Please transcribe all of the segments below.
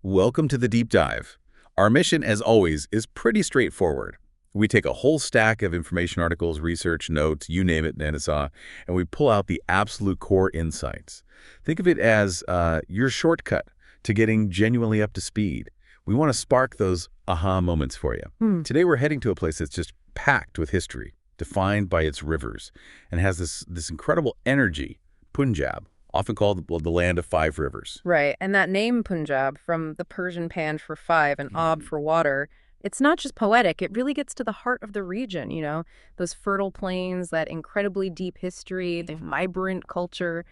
Welcome to the deep dive. Our mission, as always, is pretty straightforward. We take a whole stack of information articles, research, notes, you name it, Nanasaw, and we pull out the absolute core insights. Think of it as your shortcut to getting genuinely up to speed. We want to spark those aha moments for you. Today we're heading to a place that's just packed with history, defined by its rivers, and has this incredible energy, Punjab, often called the land of five rivers. Right, and that name Punjab, from the Persian pan for five and ab for water, it's not just poetic, it really gets to the heart of the region, those fertile plains, that incredibly deep history, the vibrant culture,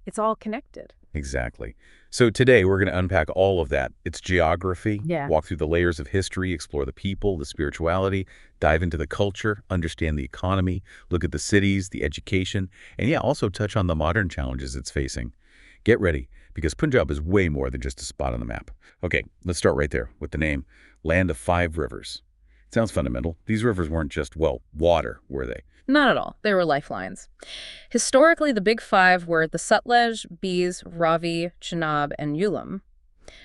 it's all connected. Exactly. So today we're going to unpack all of that. Its geography, walk through the layers of history, explore the people, the spirituality, dive into the culture, understand the economy, look at the cities, the education, and also touch on the modern challenges it's facing. Get ready, because Punjab is way more than just a spot on the map. Okay, let's start right there with the name, Land of Five Rivers. It sounds fundamental. These rivers weren't just, water, were they? Not at all. They were lifelines. Historically, the big five were the Sutlej, Beas, Ravi, Chenab, and Jhelum.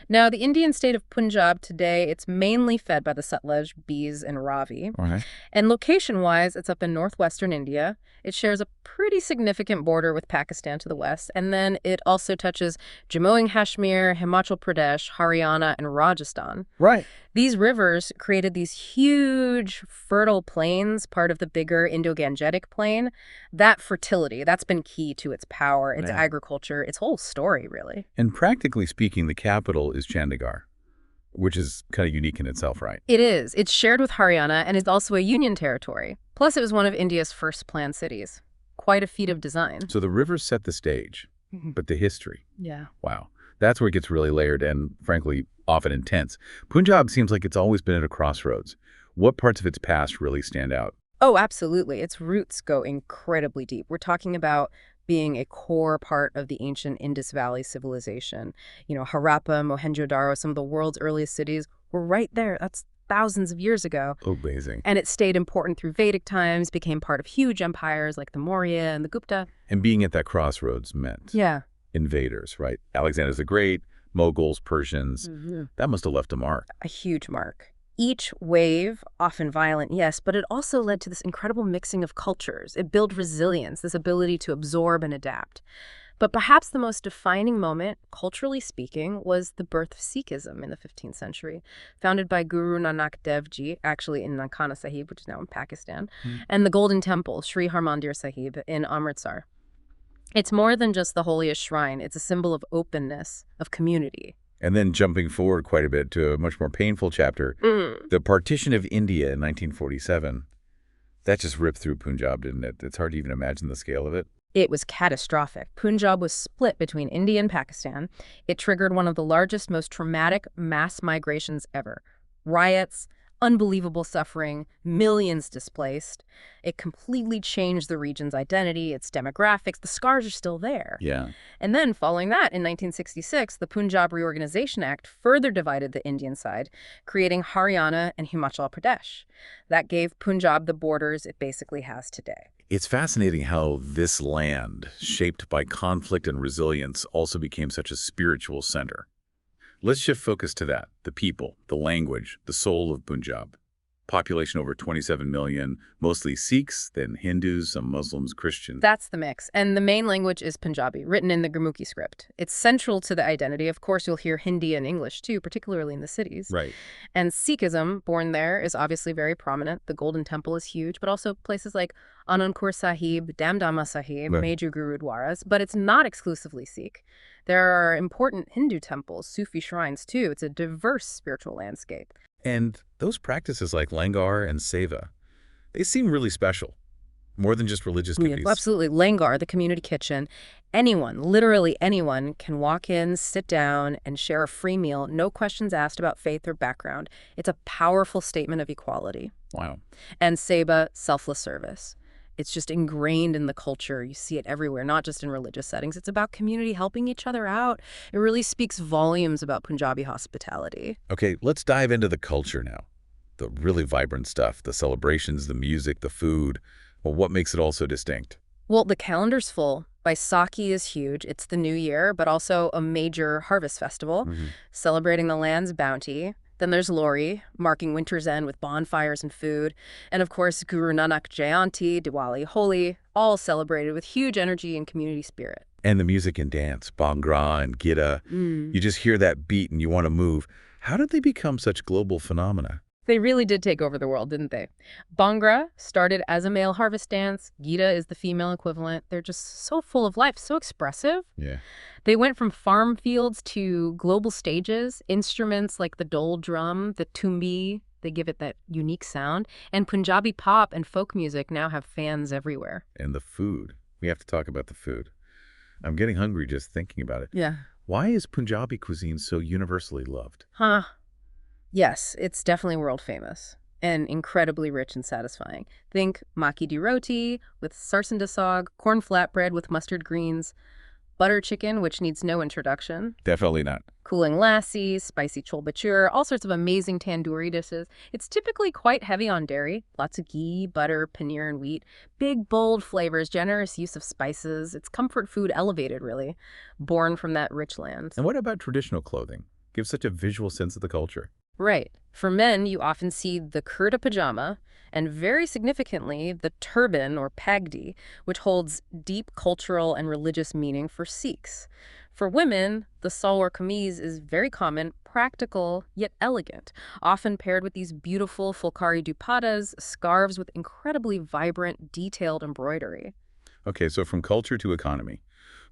Now, the Indian state of Punjab today, it's mainly fed by the Sutlej, Beas, and Ravi. Right. And location-wise, it's up in northwestern India. It shares a pretty significant border with Pakistan to the west, and then it also touches Jammu and Kashmir, Himachal Pradesh, Haryana, and Rajasthan. Right. These rivers created these huge fertile plains, part of the bigger Indo-Gangetic plain. That fertility, that's been key to its power, its agriculture, its whole story, really. And practically speaking, the capital is Chandigarh, which is kind of unique in itself, right? It is. It's shared with Haryana and is also a union territory. Plus, it was one of India's first planned cities. Quite a feat of design. So the rivers set the stage, but the history. Yeah. Wow. That's where it gets really layered and, frankly, often intense. Punjab seems like it's always been at a crossroads. What parts of its past really stand out? Oh, absolutely. Its roots go incredibly deep. We're talking about being a core part of the ancient Indus Valley civilization. Harappa, Mohenjo-daro, some of the world's earliest cities were right there. That's thousands of years ago. Amazing. And it stayed important through Vedic times, became part of huge empires like the Maurya and the Gupta. And being at that crossroads meant invaders, right? Alexander the Great, Mughals, Persians. That must have left a mark. A huge mark. Each wave, often violent, yes, but it also led to this incredible mixing of cultures. It built resilience, this ability to absorb and adapt. But perhaps the most defining moment, culturally speaking, was the birth of Sikhism in the 15th century, founded by Guru Nanak Dev Ji, actually in Nankana Sahib, which is now in Pakistan, and the Golden Temple, Sri Harmandir Sahib, in Amritsar. It's more than just the holiest shrine. It's a symbol of openness, of community. And then jumping forward quite a bit to a much more painful chapter, the Partition of India in 1947. That just ripped through Punjab, didn't it? It's hard to even imagine the scale of it. It was catastrophic. Punjab was split between India and Pakistan. It triggered one of the largest, most traumatic mass migrations ever. Riots, unbelievable suffering, millions displaced. It completely changed the region's identity, its demographics. The scars are still there. Yeah. And then following that, in 1966, the Punjab Reorganization Act further divided the Indian side, creating Haryana and Himachal Pradesh. That gave Punjab the borders it basically has today. It's fascinating how this land, shaped by conflict and resilience, also became such a spiritual center. Let's shift focus to that, the people, the language, the soul of Punjab. Population over 27 million, mostly Sikhs, then Hindus, some Muslims, Christians. That's the mix. And the main language is Punjabi, written in the Gurmukhi script. It's central to the identity. Of course, you'll hear Hindi and English, too, particularly in the cities. Right. And Sikhism, born there, is obviously very prominent. The Golden Temple is huge, but also places like Anandpur Sahib, Damdama Sahib, major Gurudwaras. But it's not exclusively Sikh. There are important Hindu temples, Sufi shrines, too. It's a diverse spiritual landscape. And those practices like Langar and Seva, they seem really special, more than just religious duties. Yeah, absolutely. Langar, the community kitchen, anyone, literally anyone, can walk in, sit down, and share a free meal, no questions asked about faith or background. It's a powerful statement of equality. Wow. And Seva, selfless service. It's just ingrained in the culture. You see it everywhere, not just in religious settings. It's about community helping each other out. It really speaks volumes about Punjabi hospitality. Okay, let's dive into the culture now. The really vibrant stuff, the celebrations, the music, the food. Well, what makes it all so distinct? Well, the calendar's full. Baisakhi is huge. It's the new year, but also a major harvest festival, Hmm. celebrating the land's bounty. Then there's Lohri, marking winter's end with bonfires and food. And of course, Guru Nanak Jayanti, Diwali, Holi, all celebrated with huge energy and community spirit. And the music and dance, Bhangra and Gidda. You just hear that beat and you want to move. How did they become such global phenomena? They really did take over the world, didn't they? Bhangra started as a male harvest dance. Gidda is the female equivalent. They're just so full of life, so expressive. Yeah. They went from farm fields to global stages, instruments like the dole drum, the tumbi, they give it that unique sound, and Punjabi pop and folk music now have fans everywhere. And the food. We have to talk about the food. I'm getting hungry just thinking about it. Yeah. Why is Punjabi cuisine so universally loved? Huh. Yes, it's definitely world famous and incredibly rich and satisfying. Think maki di roti with sarson da saag, corn flatbread with mustard greens, butter chicken, which needs no introduction, Definitely not. cooling lassi, spicy chol bhature, all sorts of amazing tandoori dishes. It's typically quite heavy on dairy, lots of ghee, butter, paneer, and wheat. Big, bold flavors, generous use of spices. It's comfort food elevated, really, born from that rich land. And what about traditional clothing? Gives such a visual sense of the culture. Right. For men, you often see the kurta pajama and very significantly the turban or pagdi, which holds deep cultural and religious meaning for Sikhs. For women, the salwar kameez is very common, practical, yet elegant, often paired with these beautiful fulkari dupattas, scarves with incredibly vibrant, detailed embroidery. Okay, so from culture to economy.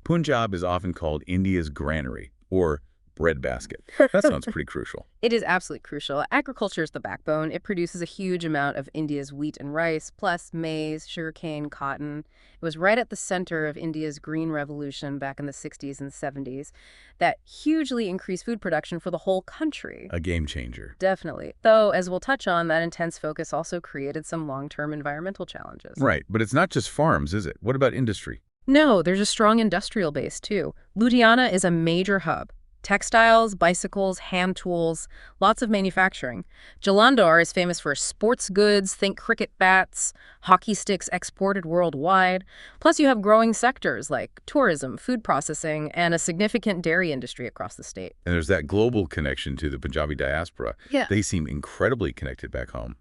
Punjab is often called India's granary, or breadbasket. That sounds pretty crucial. It is absolutely crucial. Agriculture is the backbone. It produces a huge amount of India's wheat and rice, plus maize, sugarcane, cotton. It was right at the center of India's Green Revolution back in the 60s and 70s that hugely increased food production for the whole country. A game changer. Definitely. Though, as we'll touch on, that intense focus also created some long-term environmental challenges. Right, but it's not just farms, is it? What about industry? No, there's a strong industrial base, too. Ludhiana is a major hub. Textiles, bicycles, hand tools, lots of manufacturing. Jalandhar is famous for sports goods, think cricket bats, hockey sticks exported worldwide. Plus you have growing sectors like tourism, food processing, and a significant dairy industry across the state. And there's that global connection to the Punjabi diaspora. Yeah. They seem incredibly connected back home.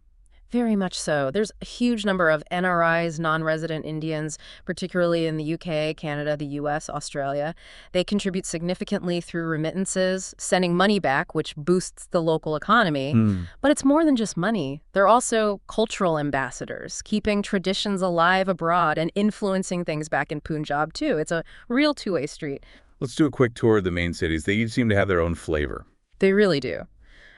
Very much so. There's a huge number of NRIs, non-resident Indians, particularly in the UK, Canada, the US, Australia. They contribute significantly through remittances, sending money back, which boosts the local economy. But it's more than just money. They're also cultural ambassadors, keeping traditions alive abroad and influencing things back in Punjab, too. It's a real two-way street. Let's do a quick tour of the main cities. They each seem to have their own flavor. They really do.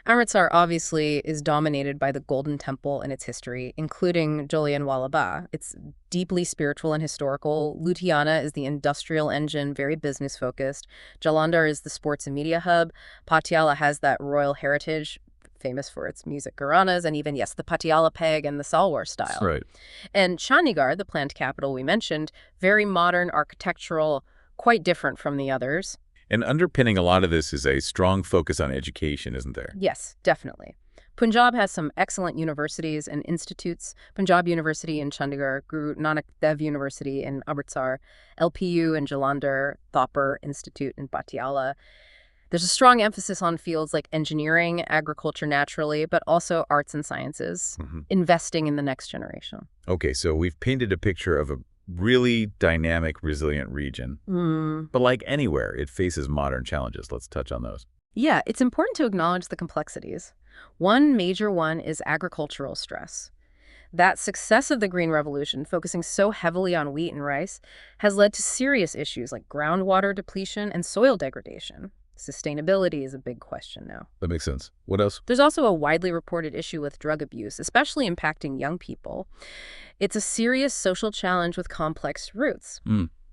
Amritsar obviously is dominated by the Golden Temple and its history, including Jallianwala Bagh. It's deeply spiritual and historical. Ludhiana is the industrial engine, very business-focused. Jalandhar is the sports and media hub. Patiala has that royal heritage, famous for its music gharanas, and even, yes, the Patiala peg and the Salwar style. Right. And Chandigarh, the planned capital we mentioned, very modern, architectural, quite different from the others. And underpinning a lot of this is a strong focus on education, isn't there? Yes, definitely. Punjab has some excellent universities and institutes. Punjab University in Chandigarh, Guru Nanak Dev University in Amritsar, LPU in Jalandhar, Thopper Institute in Patiala. There's a strong emphasis on fields like engineering, agriculture naturally, but also arts and sciences, investing in the next generation. Okay, so we've painted a picture of a really dynamic, resilient region. But like anywhere, it faces modern challenges. Let's touch on those. Yeah, it's important to acknowledge the complexities. One major one is agricultural stress. That success of the Green Revolution, focusing so heavily on wheat and rice, has led to serious issues like groundwater depletion and soil degradation. Sustainability is a big question now. That makes sense. What else? There's also a widely reported issue with drug abuse, especially impacting young people. It's a serious social challenge with complex roots.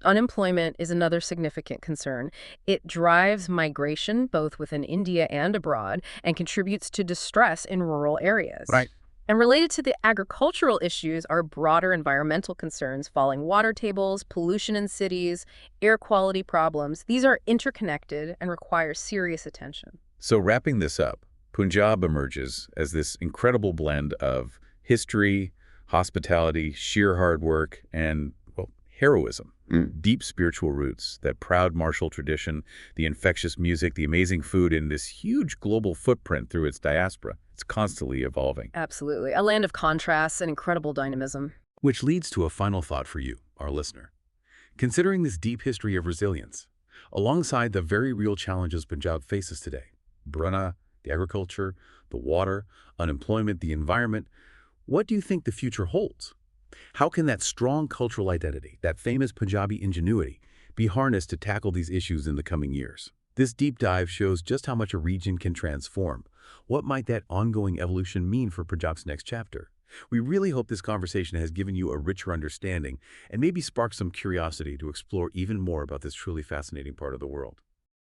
Unemployment is another significant concern. It drives migration both within India and abroad and contributes to distress in rural areas. Right. And related to the agricultural issues are broader environmental concerns, falling water tables, pollution in cities, air quality problems. These are interconnected and require serious attention. So wrapping this up, Punjab emerges as this incredible blend of history, hospitality, sheer hard work, and, well, heroism, Mm. deep spiritual roots, that proud martial tradition, the infectious music, the amazing food, and this huge global footprint through its diaspora. It's constantly evolving. Absolutely. A land of contrasts and incredible dynamism. Which leads to a final thought for you, our listener. Considering this deep history of resilience, alongside the very real challenges Punjab faces today, Brunna, the agriculture, the water, unemployment, the environment, what do you think the future holds? How can that strong cultural identity, that famous Punjabi ingenuity, be harnessed to tackle these issues in the coming years? This deep dive shows just how much a region can transform. What might that ongoing evolution mean for Punjab's next chapter? We really hope this conversation has given you a richer understanding and maybe sparked some curiosity to explore even more about this truly fascinating part of the world.